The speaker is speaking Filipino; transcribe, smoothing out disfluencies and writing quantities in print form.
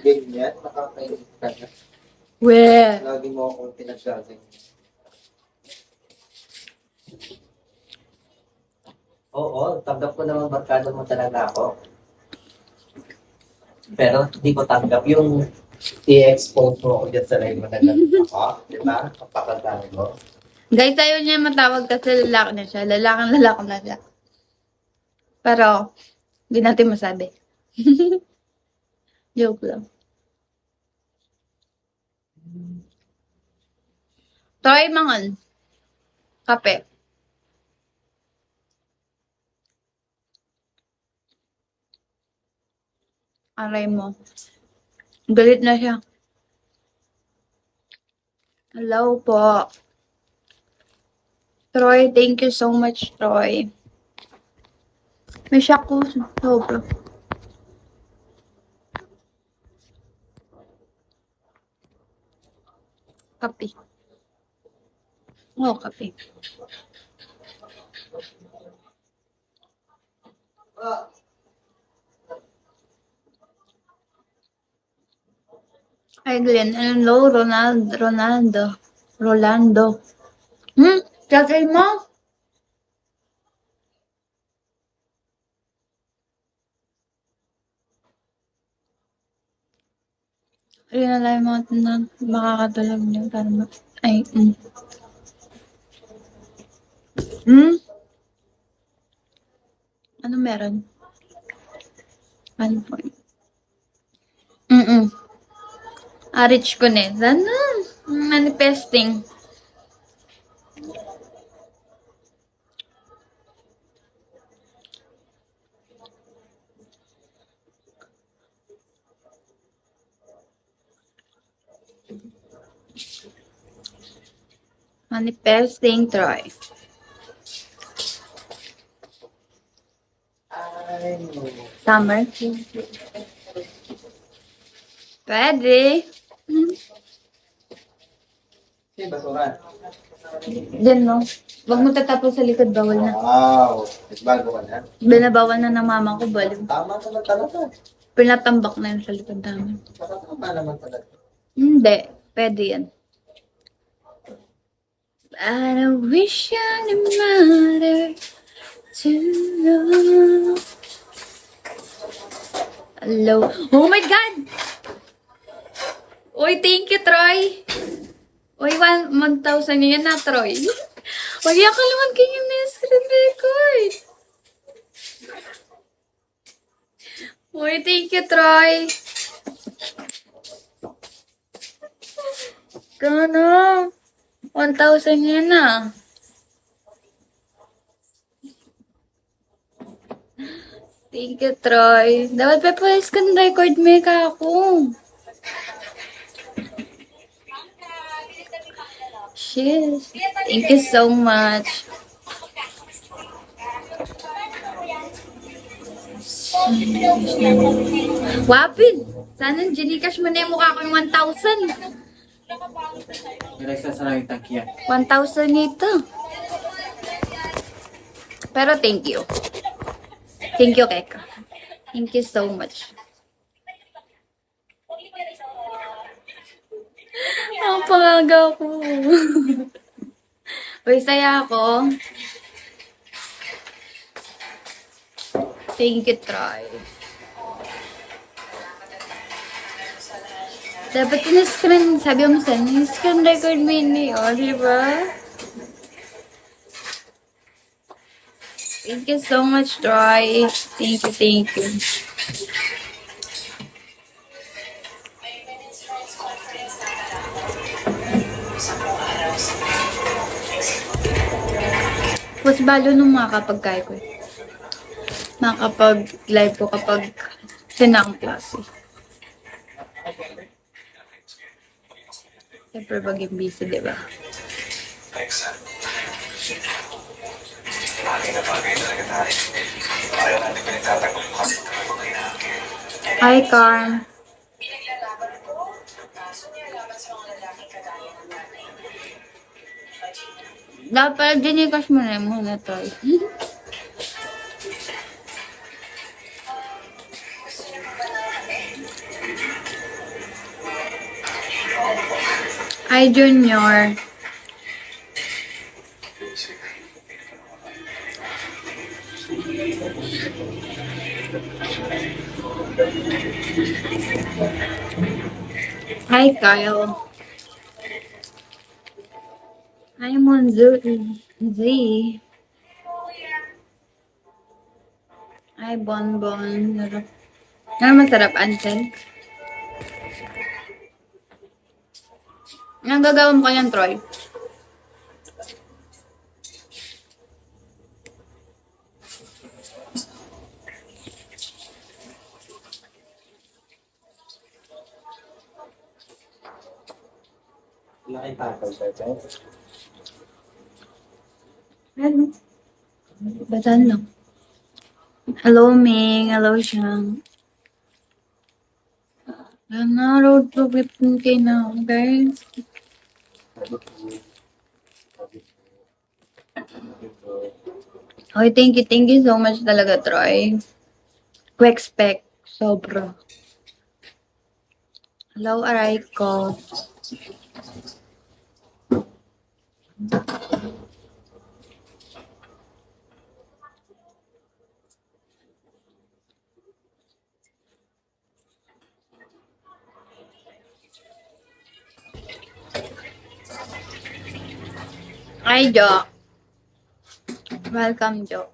Ganyan, nakakainis ka na. Weh. Lagi mo akong pinagsasabi. Oo, tanggap ko naman barkada mo talaga ako. Pero hindi ko tanggap yung i-expose mo ako dyan sa live mo na ganun ako. Di ba? Kapakagano mo. Guys, ayaw niya matawag kasi lalaki na siya. Lalaki na siya. Pero, hindi natin masabi. Joke lang. Troy Mangon. Kape. Aray mo. Galit na siya. Hello po. Troy, thank you so much, Troy. May shock ko. Sobra. Kape. Oo, kape. Hi, Glenn. Hello, Rolando. Tagay mo? Ayun na lang yung mga makakatulog niyo para ay, Ano meron? Ano po? Reach ko na. Sana. Manifesting. Manifesting, Troy. Summer. Pwede. Sige, basura. Diyan, no? Huwag mo tatapos sa likod, bawal na. Wow. Bago ka na. Binabawal na ng mama ko, baliw. Tama naman talaga. Pinatambak na yun sa likod namin. Tama naman talaga. Hindi. Pwede yan. I don't wish I matter to you. Hello. Oh my God! Uy, thank you, Troy. Uy, 1,000 yun na, Troy. Wag yan ka naman ganyan na yung screen record. Uy, thank you, Troy. Gano? 1,000 yan na. Thank you, Troy. Dapat pa screen record mo ka ako. Shit. Thank you so much. Wapid! Sana Gcash mo na yung mukha ko yung 1,000. Nagsasara yung tangkiya. 1,000 ito. Pero thank you. Thank you, Keka. Thank you so much. Ang pangaga ko. Uy, saya ako. Thank you, Troy. Dapat yung screen, sabi mo sa yung screen record mini, o, diba? Thank you so much, Troy. Thank you, thank you. Mas balo nung makakapag-kaya ko. Makakapag-live ko kapag sinang klase. Siyempre baging busy, diba? Hi, Carm. Dapat Gcash mo na muna, Troy. Hi, Junior. Hi, Kyle. Hi, Monzo. Z. Hi, Bonbon. Ano masarap, Ansel? Anong gagawin mo kanyan, Troy? Laki tatay, tatay. Ano? Bataan lang. Hello, Ming. Hello, Shang. Na road to 15K na, guys. Okay, thank you so much talaga, Troy. Quick spec. Sobra. Hello, Araiko. Hi, Jo. Welcome, Jo.